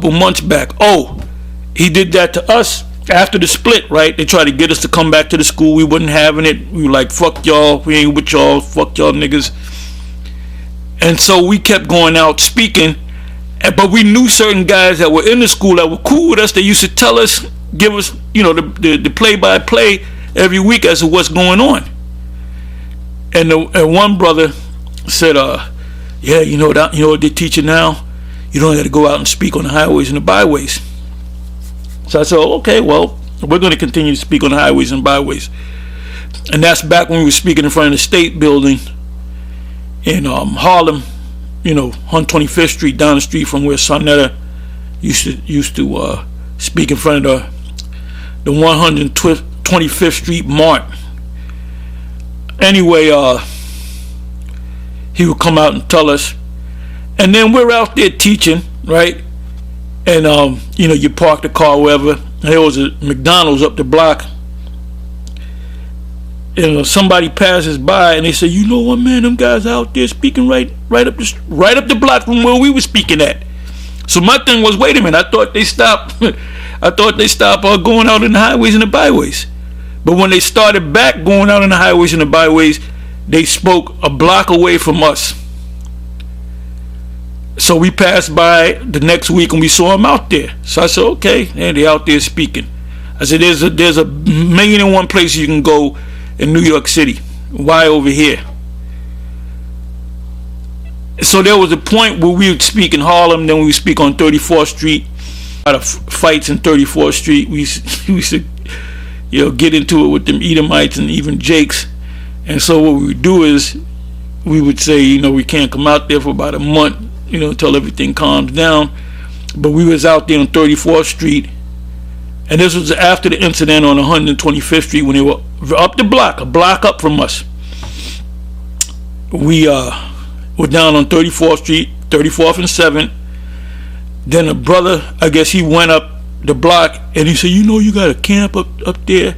couple months back. Oh, he did that to us after the split, right? They tried to get us to come back to the school. We wasn't having it. We were like, fuck y'all. We ain't with y'all. Fuck y'all niggas. And so we kept going out speaking. But we knew certain guys that were in the school that were cool with us. They used to tell us, give us, the play-by-play every week as to what's going on. And one brother said, yeah, you know what they're teaching now? You don't have to go out and speak on the highways and the byways. So I said, okay, well, we're going to continue to speak on the highways and byways. And that's back when we were speaking in front of the state building in Harlem, 125th Street, down the street from where Sonetta used to speak in front of the 125th Street Mart. Anyway, he would come out and tell us, and then we're out there teaching, right? And you park the car wherever, and there was a McDonald's up the block, and somebody passes by and they say, you know what, man, them guys out there speaking right up the block from where we were speaking at. So my thing was, wait a minute, I thought they stopped going out in the highways and the byways. But when they started back going out in the highways and the byways, they spoke a block away from us. So we passed by the next week and we saw them out there. So I said, okay, and they're out there speaking. I said, there's a million and one places you can go in New York City. Why over here? So there was a point where we would speak in Harlem, then we would speak on 34th Street. A lot of fights in 34th Street. We used to get into it with them Edomites and even Jakes. And so what we would do is we would say, we can't come out there for about a month, until everything calms down. But we was out there on 34th Street, and this was after the incident on 125th Street when they were up the block, a block up from us. We were down on 34th Street, 34th and 7th. Then a brother, I guess he went up the block and he said, you got a camp up there.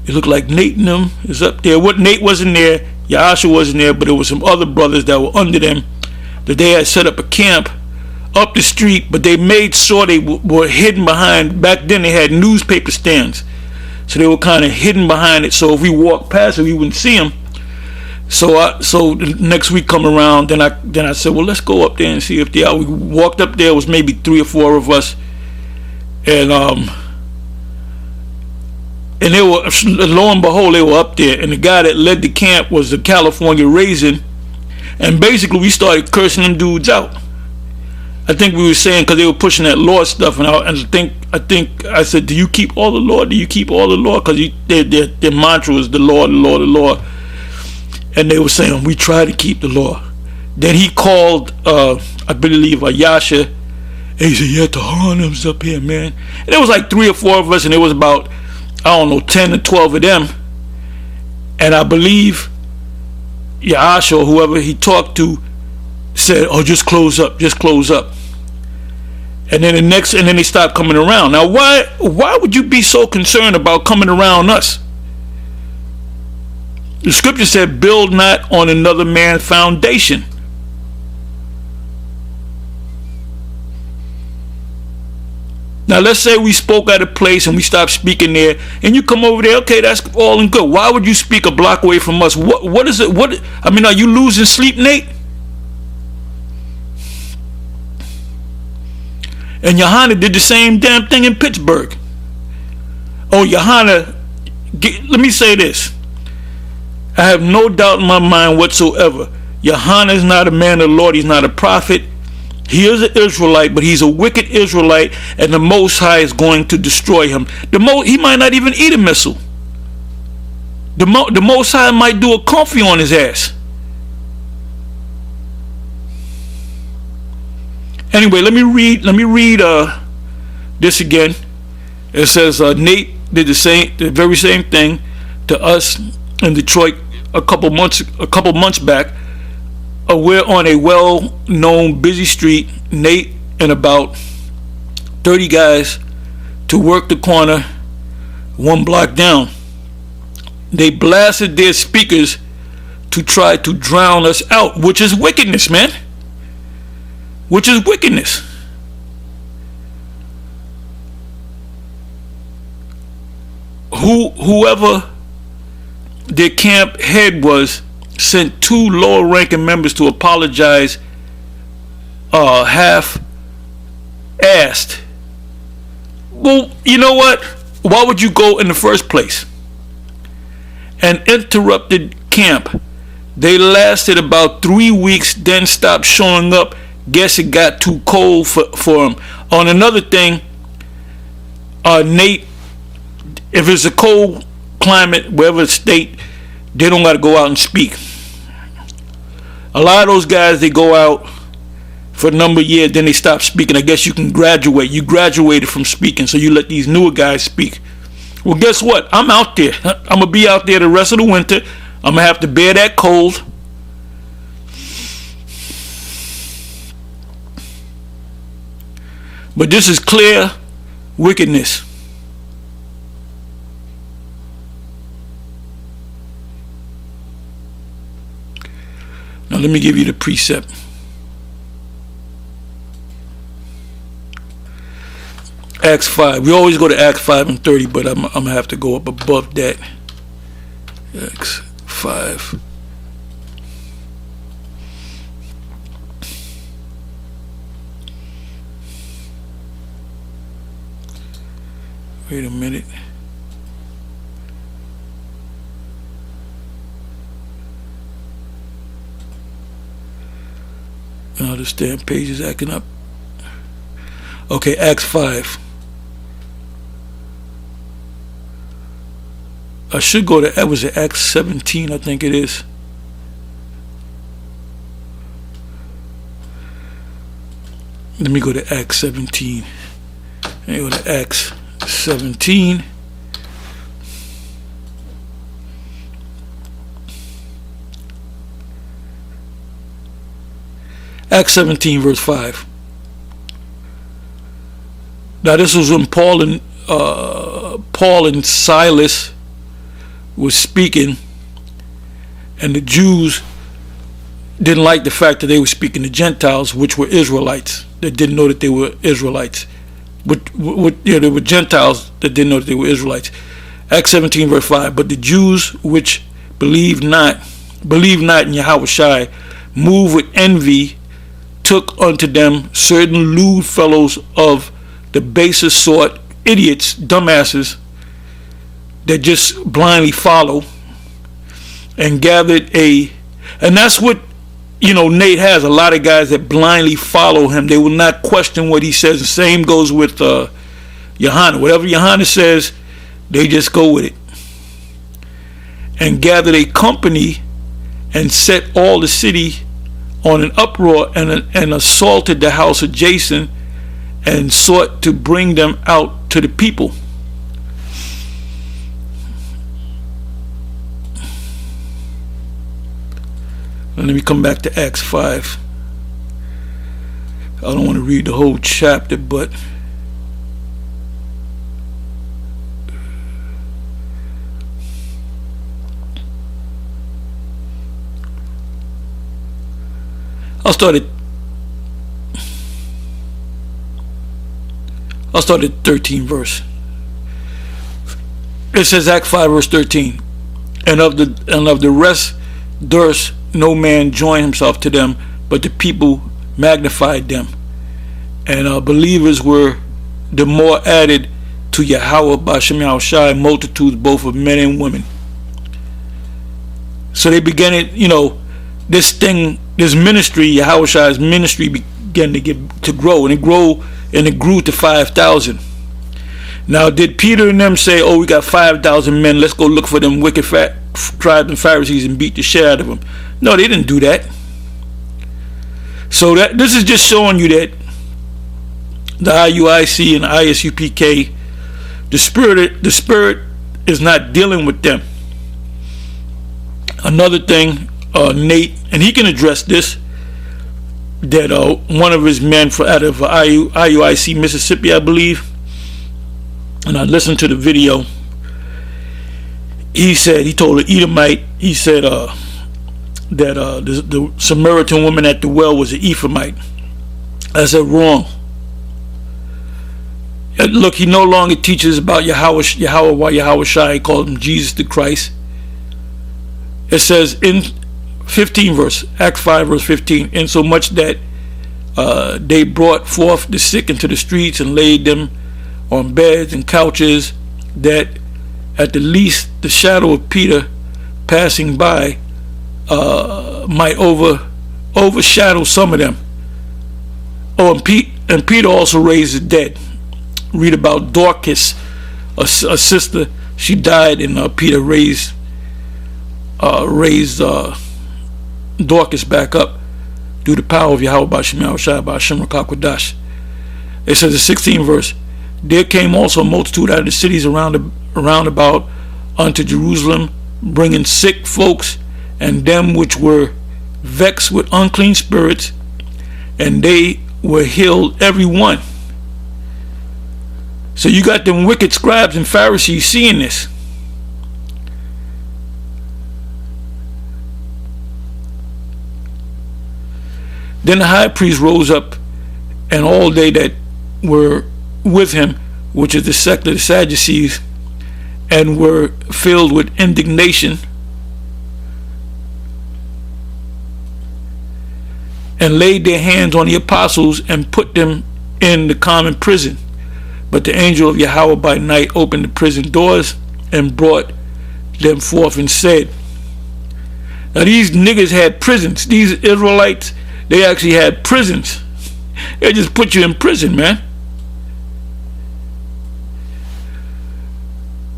It looked like Nate and them is up there. What, Nate wasn't there, Yasha wasn't there, but there was some other brothers that were under them that they had set up a camp up the street, but they made sure they were hidden behind. Back then they had newspaper stands, so they were kind of hidden behind it, so if we walked past it we wouldn't see them. So the next week come around, then I said, well, let's go up there and see if they are. We walked up there, it was maybe 3 or 4 of us, and they were, lo and behold, they were up there, and the guy that led the camp was the California Raisin, and basically we started cursing them dudes out. I think we were saying, because they were pushing that law stuff, and I think I said, do you keep all the law? Do you keep all the law? Because their mantra was the law, the law, the law. And they were saying, we try to keep the law. Then he called, I believe, Yasha, and he said, yeah, the Harlem's up here, man. And there was like 3 or 4 of us, and there was about, 10 or 12 of them. And I believe Yasha, or whoever he talked to, said, oh, just close up. And then they stopped coming around. Now, why would you be so concerned about coming around us? The scripture said, build not on another man's foundation. Now, let's say we spoke at a place and we stopped speaking there, and you come over there, okay, that's all and good. Why would you speak a block away from us? What is it? Are you losing sleep, Nate? And Johanna did the same damn thing in Pittsburgh. Oh, Johanna, let me say this. I have no doubt in my mind whatsoever. Johanna is not a man of the Lord. He's not a prophet. He is an Israelite, but he's a wicked Israelite, and the Most High is going to destroy him. He might not even eat a missile. The Most High might do a comfy on his ass. Anyway, let me read this again. It says Nate did the very same thing to us in Detroit a couple months back. We're on a well-known busy street. Nate and about 30 guys to work the corner 1 block down. They blasted their speakers to try to drown us out, which is wickedness, man. Which is wickedness. whoever their camp head was sent 2 lower ranking members to apologize, half assed. Well, you know what? Why would you go in the first place? And interrupted camp. They lasted about 3 weeks, then stopped showing up. Guess it got too cold for them. On another thing, Nate, if it's a cold climate, wherever state, they don't got to go out and speak. A lot of those guys, they go out for a number of years, then they stop speaking. I guess you can graduate. You graduated from speaking, so you let these newer guys speak. Well, guess what? I'm out there. I'm going to be out there the rest of the winter. I'm going to have to bear that cold. But this is clear wickedness. Now let me give you the precept. Acts 5. We always go to Acts 5 and 30, but I'm going to have to go up above that. Acts 5. Wait a minute. I understand page is acting up. Okay, Acts 5. I should go to, was it Acts 17, I think it is. Let me go to Acts 17. Let me go to Acts 17. Acts 17 verse 5. Now this was when Paul and Silas was speaking, and the Jews didn't like the fact that they were speaking to Gentiles, which were Israelites that didn't know that they were Israelites. They were Gentiles that didn't know that they were Israelites. Acts 17 verse 5. But the Jews which believed not in Yahushua, moved with envy, took unto them certain lewd fellows of the baser sort, idiots, dumbasses, that just blindly follow, and gathered and that's what, Nate has. A lot of guys that blindly follow him. They will not question what he says. The same goes with Yohanan. Whatever Yohanan says, they just go with it. And gathered a company and set all the city on an uproar, and assaulted the house of Jason, and sought to bring them out to the people. And let me come back to Acts 5. I don't want to read the whole chapter, but I'll start at 13 verse. It says, Act 5 verse 13. And of the rest durst no man join himself to them, but the people magnified them. And believers were the more added to Yahweh by Shem Yahushai, multitudes both of men and women. So they began it, this ministry, Yahushua's ministry, began to grow, and it grew to 5,000. Now, did Peter and them say, "Oh, we got 5,000 men, let's go look for them wicked scribes and Pharisees and beat the shit out of them"? No, they didn't do that. So this is just showing you that the IUIC and ISUPK, the spirit is not dealing with them. Another thing, Nate, and he can address this, that one of his men out of IUIC Mississippi, I believe, and I listened to the video, he told an Edomite, he said that the Samaritan woman at the well was an Ephraimite. I said, wrong. Look, he no longer teaches about Yahweh Shai. He called him Jesus the Christ. It says in 15 verse, Acts 5 verse 15, insomuch that they brought forth the sick into the streets and laid them on beds and couches, that at the least the shadow of Peter passing by might overshadow some of them. Oh, and Peter also raised the dead. Read about Dorcas, a sister. She died, and Peter raised Dorcas back up through the power of Yahweh B'Shem Yahushua B'Shem Rakakwadash. It says in 16 verse, there came also a multitude out of the cities around about unto Jerusalem, bringing sick folks and them which were vexed with unclean spirits, and they were healed every one. So you got them wicked scribes and Pharisees seeing this. Then the high priest rose up, and all they that were with him, which is the sect of the Sadducees, and were filled with indignation, and laid their hands on the apostles and put them in the common prison. But the angel of Yahweh by night opened the prison doors and brought them forth and said, now these niggas had prisons. These Israelites, they actually had prisons. They just put you in prison, man.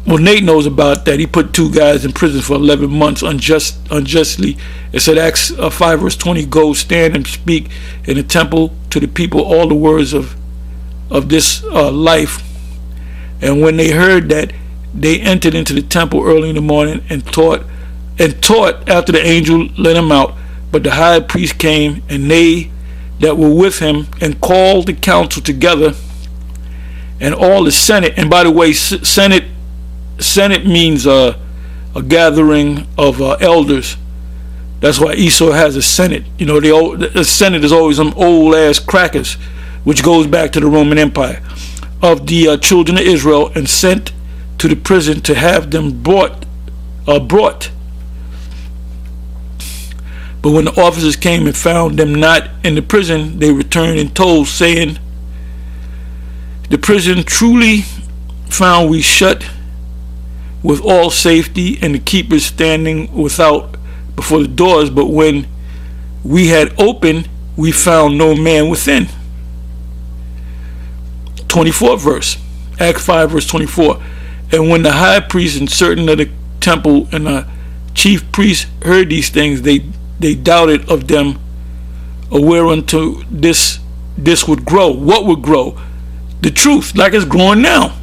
Well, Nate knows about that. He put 2 guys in prison for 11 months unjustly. It said, Acts 5 verse 20, go stand and speak in the temple to the people all the words of this life. And when they heard that, they entered into the temple early in the morning and taught after the angel let them out. But the high priest came, and they that were with him, and called the council together, and all the senate. And by the way, senate means a gathering of elders. That's why Esau has a senate. You know, the senate is always some old ass crackers, which goes back to the Roman Empire, of the children of Israel, and sent to the prison to have them brought. But when the officers came and found them not in the prison, they returned and told, saying, the prison truly found we shut with all safety, and the keepers standing without before the doors. But when we had opened, we found no man within. 24th verse, Acts 5 verse 24. And when the high priest and certain of the temple and the chief priests heard these things, they doubted of them whereunto this would grow. What would grow? The truth, like it's growing now.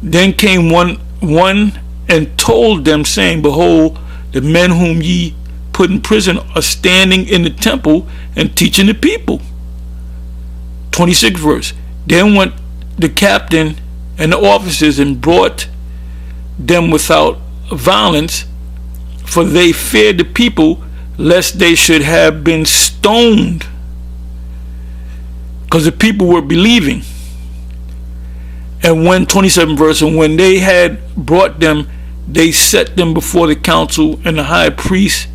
Then came one and told them, saying, behold, the men whom ye put in prison are standing in the temple and teaching the people. 26th verse. Then went the captain and the officers and brought them without violence, for they feared the people, lest they should have been stoned, because the people were believing. And when 27th verse, and when they had brought them, they set them before the council, and the high priest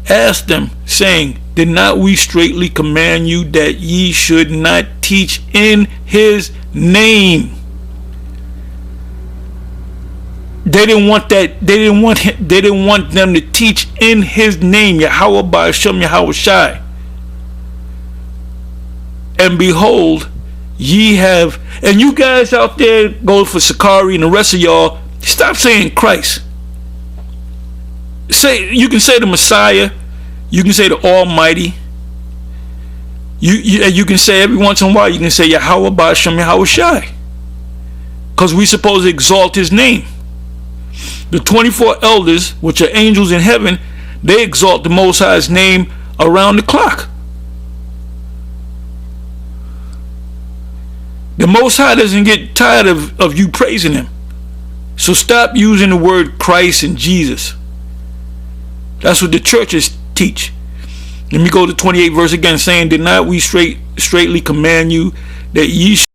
asked them, saying, did not we straitly command you that ye should not teach in his name? They didn't want that. They didn't want them to teach in his name, Yahweh B'Shem Yahushai. And behold, ye have, and you guys out there go for Sakari and the rest of y'all, stop saying Christ. You can say the Messiah, you can say the Almighty. You can say every once in a while, you can say Yahweh B'Shem Yahushai, because we supposed to exalt his name. The 24 elders, which are angels in heaven, they exalt the Most High's name around the clock. The Most High doesn't get tired of you praising him. So stop using the word Christ and Jesus. That's what the churches teach. Let me go to 28 verse again, saying, did not we straitly command you that ye